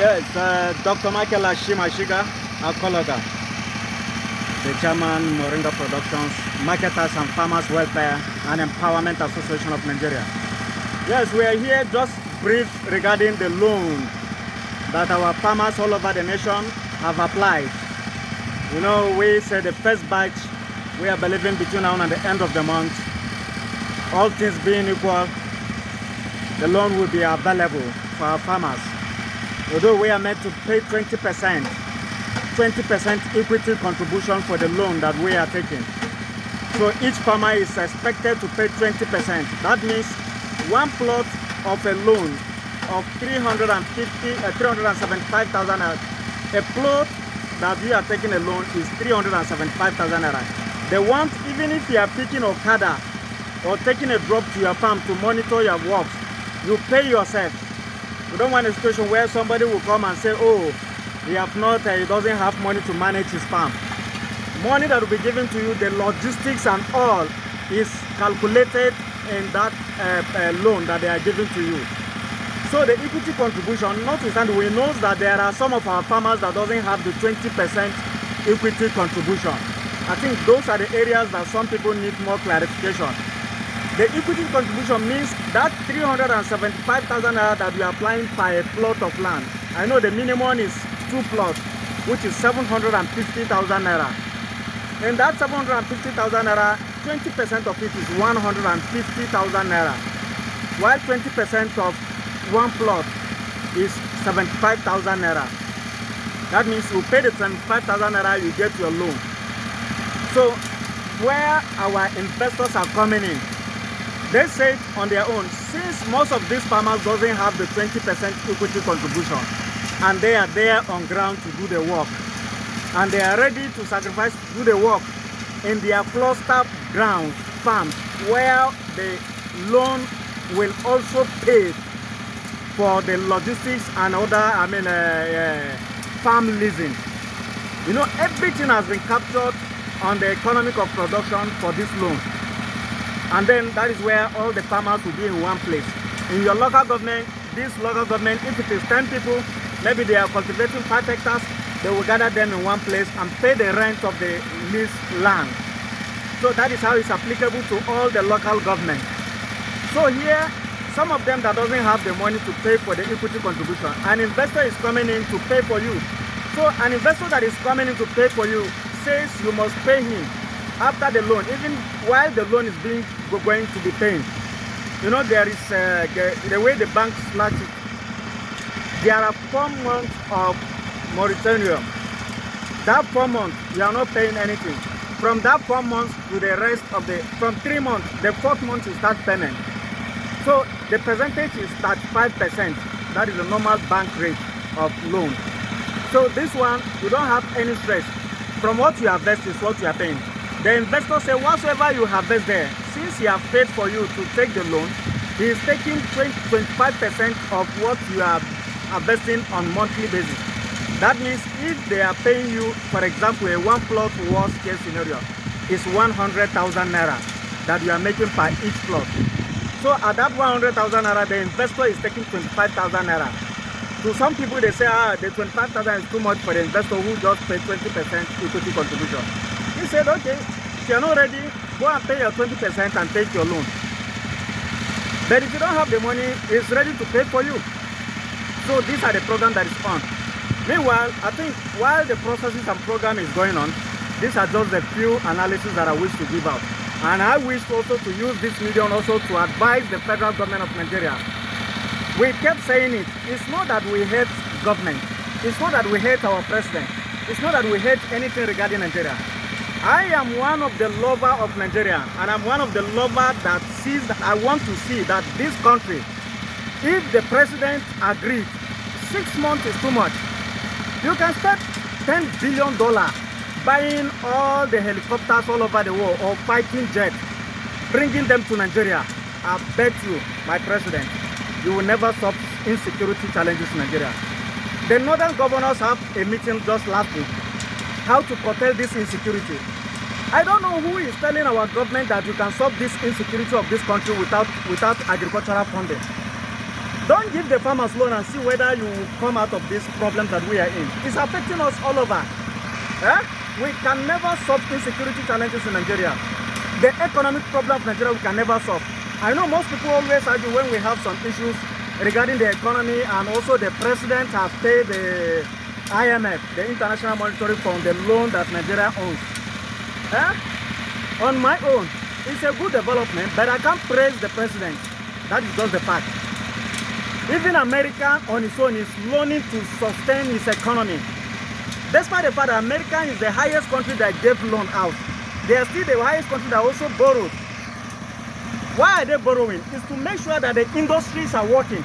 Yes, Dr. Michael Ashimashiga, Akologa, the chairman, Moringa Productions, Marketers and Farmers Welfare and Empowerment Association of Nigeria. Yes, we are here just brief regarding the loan that our farmers all over the nation have applied. You know, we said the first batch, we are believing between now and the end of the month, all things being equal, the loan will be available for our farmers. Although we are meant to pay 20% equity contribution for the loan that we are taking. So each farmer is expected to pay 20%. That means one plot of a loan of 375,000 naira. A plot that we are taking a loan is 375,000 naira. They want, even if you are picking Okada or taking a drop to your farm to monitor your work, you pay yourself. You don't want a situation where somebody will come and say, oh, he doesn't have money to manage his farm. Money that will be given to you, the logistics and all is calculated in that loan that they are giving to you. So the equity contribution, notwithstanding, we know that there are some of our farmers that doesn't have the 20% equity contribution. I think those are the areas that some people need more clarification. The equity contribution means that 375,000 naira that we are applying for a plot of land. I know the minimum is 2 plots, which is 750,000 naira. And that 750,000 naira, 20% of it is 150,000 naira. While 20% of one plot is 75,000 naira. That means you pay the 25,000 naira, you get your loan. So where our investors are coming in, they say it on their own, since most of these farmers doesn't have the 20% equity contribution, and they are there on ground to do the work, and they are ready to sacrifice to do the work in their cluster ground farms, where the loan will also pay for the logistics and other, farm leasing. You know, everything has been captured on the economic of production for this loan. And then that is where all the farmers will be in one place. In your local government, this local government, if it is 10 people, maybe they are cultivating 5 hectares, they will gather them in one place and pay the rent of the leased land. So that is how it's applicable to all the local government. So here, some of them that doesn't have the money to pay for the equity contribution, an investor is coming in to pay for you. So an investor that is coming in to pay for you says you must pay him after the loan, even while the loan is going to be paid. You know, there is the way the banks slash it. There are 4 months of moratorium. That 4 months, you are not paying anything. From that 4 months to the rest of from 3 months, the 4th month you start payment. So the percentage is 35%. That is the normal bank rate of loan. So this one, you don't have any stress. From what you invest is what you are paying. The investor say whatsoever you harvest there, since he has paid for you to take the loan, he is taking 25% of what you are investing on monthly basis. That means if they are paying you, for example, a 1 plot worst case scenario is 100,000 naira that you are making per each plot. So at that 100,000 naira, the investor is taking 25,000 naira. To some people, they say, the 25,000 is too much for the investor who just paid 20% equity contribution. He said, okay, if you're not ready, go and pay your 20% and take your loan. But if you don't have the money, it's ready to pay for you. So these are the program that is on. Meanwhile, I think while the processes and program is going on, these are just the few analysis that I wish to give out. And I wish also to use this medium also to advise the federal government of Nigeria. We kept saying it. It's not that we hate government. It's not that we hate our president. It's not that we hate anything regarding Nigeria. I am one of the lovers of Nigeria, and I'm one of the lovers that sees that I want to see that this country, if the president agrees, 6 months is too much. You can spend $10 billion buying all the helicopters all over the world or fighting jets, bringing them to Nigeria. I bet you, my president, you will never solve insecurity challenges in Nigeria. The northern governors have a meeting just last week, how to curtail this insecurity. I don't know who is telling our government that you can solve this insecurity of this country without agricultural funding. Don't give the farmers loan and see whether you will come out of this problem that we are in. It's affecting us all over. We can never solve insecurity challenges in Nigeria. The economic problem of Nigeria we can never solve. I know most people always argue when we have some issues regarding the economy, and also the president has paid the IMF, the International Monetary Fund, the loan that Nigeria owns. On my own, it's a good development, but I can't praise the president. That is just the fact. Even America on its own is loaning to sustain its economy. Despite the fact that America is the highest country that gave loan out, they are still the highest country that also borrowed. Why are they borrowing? It's to make sure that the industries are working.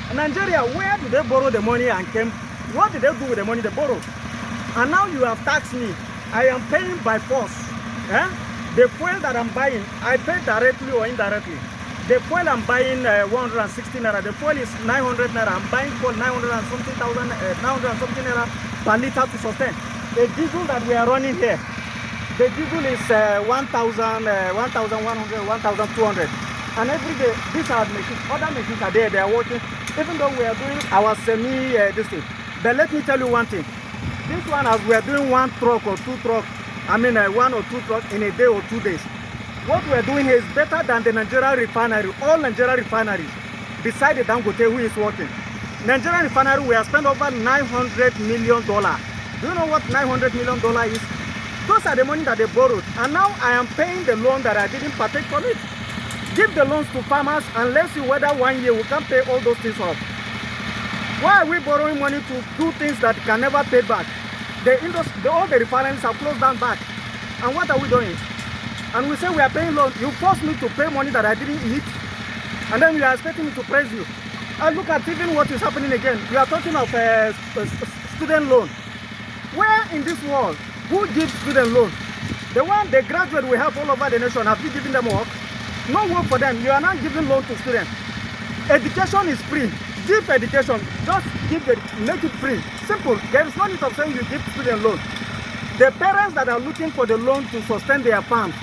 In Nigeria, where do they borrow the money and came? What did they do with the money they borrowed? And now you have taxed me. I am paying by force. The fuel that I'm buying, I pay directly or indirectly. The fuel I'm buying 160 naira. The fuel is 900 naira. I'm buying for 900 and something naira per liter to sustain. The diesel that we are running here, the diesel is 1,100, 1,200. And every day, these are machines. Other machines are there. They are working. Even though we are doing our this thing. But let me tell you one thing. This one, as we are doing one truck or two trucks, one or two trucks in a day or 2 days. What we are doing here is better than the Nigerian refinery, all Nigerian refineries, beside the Dangote who is working. Nigerian refinery, we have spent over $900 million. Do you know what $900 million is? Those are the money that they borrowed. And now I am paying the loan that I didn't partake from it. Give the loans to farmers and let's see whether 1 year we can pay all those things off. Why are we borrowing money to do things that can never pay back? All the refineries have closed down back. And what are we doing? And we say we are paying loan. You force me to pay money that I didn't eat. And then you are expecting me to praise you. And look at even what is happening again. You are talking of student loan. Where in this world, who gives student loan? The graduate we have all over the nation, have you given them work? No work for them. You are not giving loan to students. Education is free. Give education. Just make it free. Simple. There is no need of saying you give student loan. The parents that are looking for the loan to sustain their farms,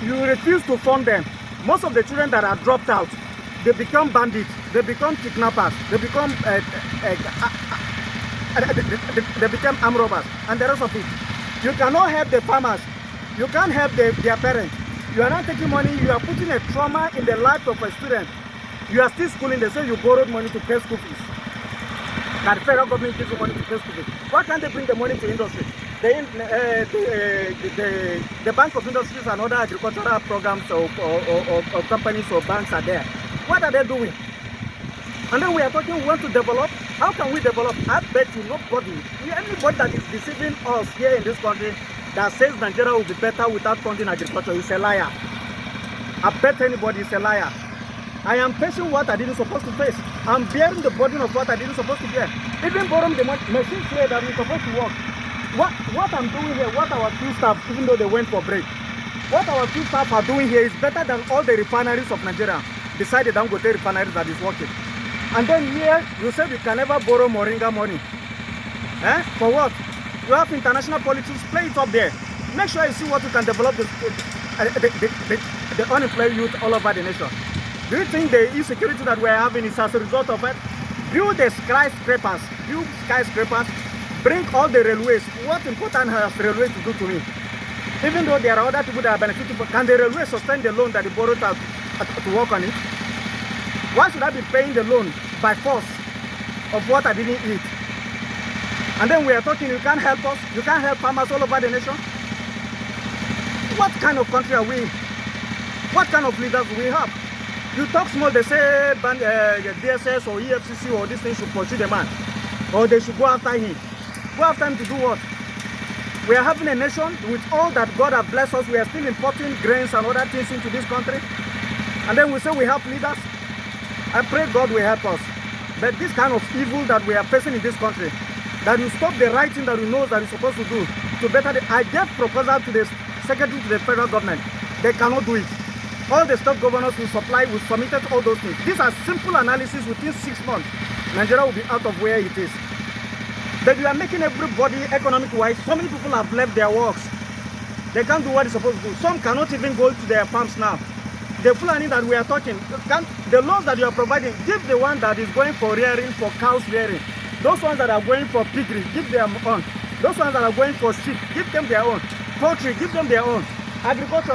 you refuse to fund them. Most of the children that are dropped out, they become bandits, they become kidnappers, they become armed robbers, and the rest of it. You cannot help the farmers. You can't help their parents. You are not taking money. You are putting a trauma in the life of a student. You are still schooling. They say you borrowed money to pay school fees. That the federal government gives you money to pay school fees. Why can't they bring the money to industry? The Bank of Industries and other agricultural programs or companies or banks are there. What are they doing? And then we are talking, we want to develop. How can we develop? I bet you anybody that is deceiving us here in this country that says Nigeria will be better without funding agriculture is a liar. I bet anybody is a liar. I am facing what I didn't supposed to face. I'm bearing the burden of what I didn't supposed to bear. Even borrowing the machines here that we're supposed to work. What I'm doing here, what our few staff, even though they went for break, what our few staff are doing here is better than all the refineries of Nigeria, besides the Dangote refinery that is working. And then here, you said you can never borrow Moringa money. For what? You have international politics, play it up there. Make sure you see what you can develop the unemployed youth all over the nation. Do you think the insecurity that we are having is as a result of it? Build the skyscrapers, bring all the railways. What important has railways to do to me? Even though there are other people that are benefiting, can the railway sustain the loan that they borrowed to work on it? Why should I be paying the loan by force of what I didn't eat? And then we are talking, you can't help us, you can't help farmers all over the nation. What kind of country are we? What kind of leaders do we have? You talk small, they say DSS or EFCC or this thing should pursue the man. Or they should go after him. Go after him to do what? We are having a nation with all that God has blessed us. We are still importing grains and other things into this country. And then we say we have leaders. I pray God will help us. But this kind of evil that we are facing in this country, that will stop the right thing that we know that we're supposed to do to better the. I gave proposal to the secretary to the federal government. They cannot do it. All the state governors will submitted all those things. These are simple analysis. Within 6 months, Nigeria will be out of where it is. But we are making everybody economic-wise. So many people have left their works. They can't do what they're supposed to do. Some cannot even go to their farms now. the Fulani that we are talking, the laws that you are providing, give the one that is going for rearing, for cows rearing. Those ones that are going for piggery, give them own. Those ones that are going for sheep, give them their own. Poultry, give them their own. Agriculture,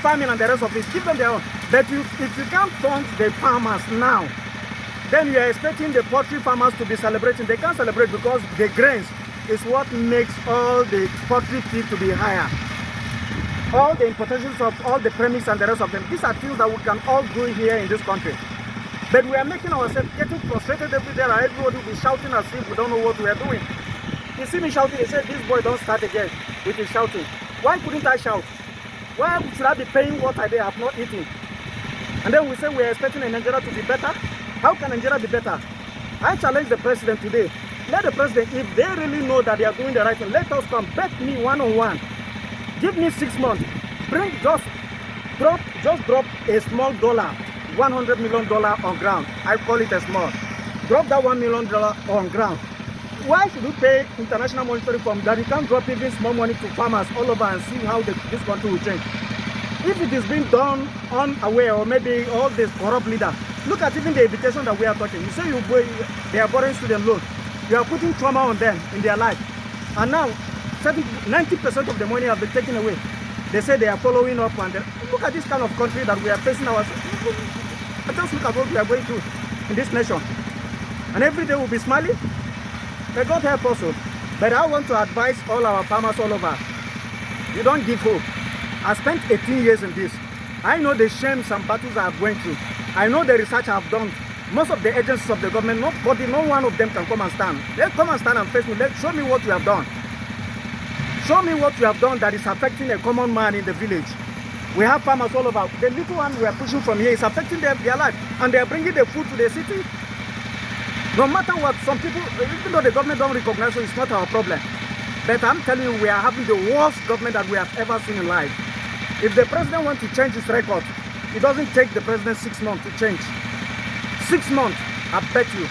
farming and the rest of it, give them their own. But if you can't fund the farmers now, then you are expecting the poultry farmers to be celebrating. They can't celebrate because the grains is what makes all the poultry feed to be higher. All the importations of all the premix and the rest of them, these are things that we can all do here in this country. But we are making ourselves getting frustrated every day, and everybody will be shouting as if we don't know what we are doing. You see me shouting, they say, this boy don't start again with his shouting. Why couldn't I shout? Why should I be paying what I have not eaten? And then we say we are expecting Nigeria to be better. How can Nigeria be better? I challenge the president today. Let the president, if they really know that they are doing the right thing, let us come, bet me one-on-one. Give me 6 months. Just drop a small dollar, $100 million on ground. I call it a small. Drop that $1 million on ground. Why should we pay international monetary fund that you can't drop even small money to farmers all over and see how this country will change? If it is being done unaware, or maybe all this corrupt leader, look at even the education that we are talking. You say they are borrowing student loans. You are putting trauma on them in their life. And now, 90% of the money have been taken away. They say they are following up, and look at this kind of country that we are facing ourselves. Just look at what we are going through in this nation. And every day we'll be smiling. May God help us all. But I want to advise all our farmers all over. You don't give hope. I spent 18 years in this. I know the shames and battles I have went through. I know the research I have done. Most of the agencies of the government, no one of them can come and stand. Let's come and stand and face me. Show me what you have done. Show me what you have done that is affecting a common man in the village. We have farmers all over. The little one we are pushing from here is affecting their life. And they are bringing the food to the city. No matter what, some people, even though the government don't recognize it, it's not our problem. But I'm telling you, we are having the worst government that we have ever seen in life. If the president wants to change his record, it doesn't take the president 6 months to change. 6 months, I bet you.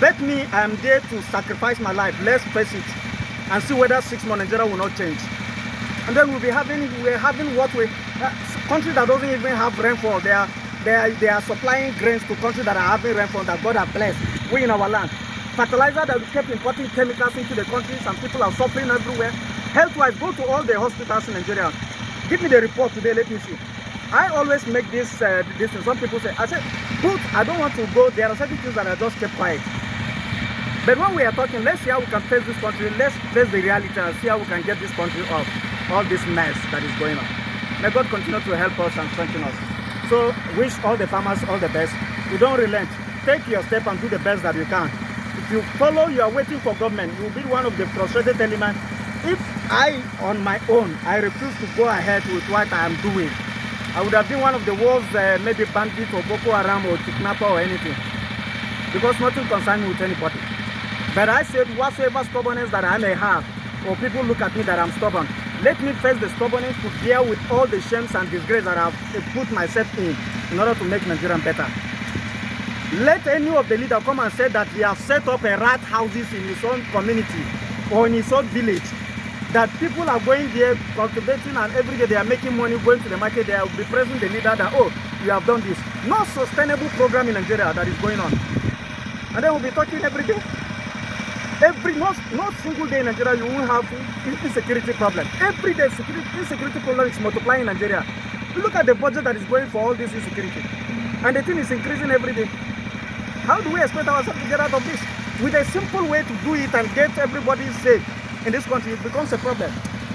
Bet me I am there to sacrifice my life. Let's face it and see whether 6 months Nigeria will not change. And then we're having what countries that doesn't even have rainfall. They are supplying grains to countries that are having rainfall that God has blessed. We in our land. Fertilizer that we kept importing chemicals into the countries, and people are suffering everywhere. Health-wise, go to all the hospitals in Nigeria. Give me the report today, let me see. I always make this some people say, I said, good, I don't want to go. There are certain things that I just kept quiet. But when we are talking, let's see how we can face this country. Let's face the reality and see how we can get this country off all this mess that is going on. May God continue to help us and strengthen us. So wish all the farmers all the best. You don't relent. Take your step and do the best that you can. If you follow, you are waiting for government, you will be one of the frustrated elements. If I, on my own, I refuse to go ahead with what I am doing, I would have been one of the worst, maybe bandit or Boko Haram or kidnapper or anything. Because nothing concerns me with anybody. But I said, whatsoever stubbornness that I may have, or people look at me that I'm stubborn, let me face the stubbornness to bear with all the shames and disgrace that I've put myself in order to make Nigeria better. Let any of the leaders come and say that he has set up a rat houses in his own community or in his own village, that people are going there cultivating, and every day they are making money, going to the market, they will be praising the leader that, oh, you have done this. No sustainable program in Nigeria that is going on. And then we'll be talking every day. Not single day in Nigeria you won't have insecurity problem. Every day insecurity problem is multiplying in Nigeria. Look at the budget that is going for all this insecurity. And the thing is increasing every day. How do we expect ourselves to get out of this? With a simple way to do it and get everybody safe in this country, it becomes a problem.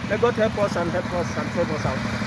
May God help us and save us out.